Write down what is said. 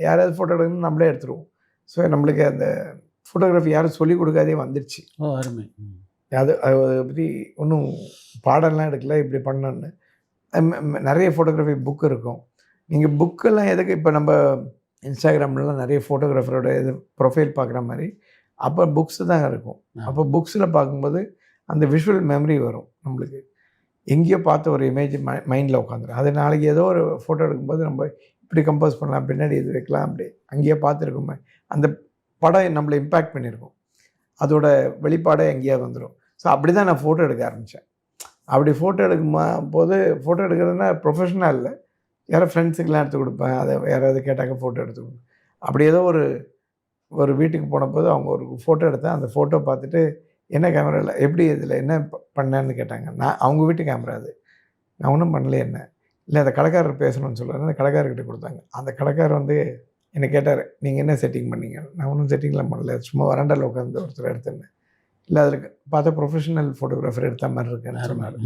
யாராவது ஃபோட்டோ எடுக்கணும்னு நம்மளே எடுத்துருவோம். ஸோ நம்மளுக்கு அந்த ஃபோட்டோகிராஃபி யாரும் சொல்லிக் கொடுக்காதே வந்துடுச்சு. அருமை. அதை பற்றி ஒன்றும் பாடம்லாம் எடுக்கல, இப்படி பண்ணணுன்னு. நிறைய ஃபோட்டோகிராஃபி புக் இருக்கும். நீங்கள் புக்கெல்லாம் எதுக்கு இப்போ நம்ம இன்ஸ்டாகிராம்லாம் நிறைய ஃபோட்டோகிராஃபரோட இது ப்ரொஃபைல் பார்க்குற மாதிரி அப்போ புக்ஸு தான் இருக்கும். அப்போ புக்ஸில் பார்க்கும்போது அந்த விஷுவல் மெமரி வரும் நம்மளுக்கு. எங்கேயோ பார்த்த ஒரு இமேஜ் மைண்டில் உட்காந்துரும். அது நாளைக்கு ஏதோ ஒரு ஃபோட்டோ எடுக்கும்போது நம்ம இப்படி கம்போஸ் பண்ணலாம், பின்னாடி இது வைக்கலாம், அப்படி அங்கேயே பார்த்துருக்கோமே, அந்த படம் நம்மளை இம்பேக்ட் பண்ணியிருக்கோம். அதோட வெளிப்பாடே எங்கேயா வந்துடும். ஸோ அப்படி தான் நான் ஃபோட்டோ எடுக்க ஆரம்பித்தேன். அப்படி ஃபோட்டோ போது ஃபோட்டோ எடுக்கிறதுனா ப்ரொஃபஷனல் இல்லை, யாரோ ஃப்ரெண்ட்ஸுக்கெலாம் எடுத்து கொடுப்பேன். அதை யாராவது கேட்டாக்க ஃபோட்டோ எடுத்து கொடுப்பேன். அப்படி ஏதோ ஒரு வீட்டுக்கு போனபோது அவங்க ஒரு ஃபோட்டோ எடுத்தேன். அந்த ஃபோட்டோ பார்த்துட்டு என்ன கேமராவில் எப்படி இதில் என்ன பண்ணேன்னு கேட்டாங்க. அவங்க வீட்டு கேமரா அது. நான் ஒன்றும் பண்ணல. என்ன இல்லை அந்த கடைக்காரர் பேசணும்னு சொல்கிறாரு. அந்த கடைக்காரர்கிட்ட கொடுத்தாங்க. அந்த கடைக்காரர் என்னை கேட்டார், நீங்கள் என்ன செட்டிங் பண்ணீங்க? நான் ஒன்றும் செட்டிங்லாம் பண்ணல, சும்மா வராண்டாவில் உட்காந்து ஒருத்தர் எடுத்தேன்னு. இல்லை அதில் பார்த்தா ப்ரொஃபஷனல் ஃபோட்டோகிராஃபர் எடுத்த மாதிரி இருக்குன்னு சொன்னார்.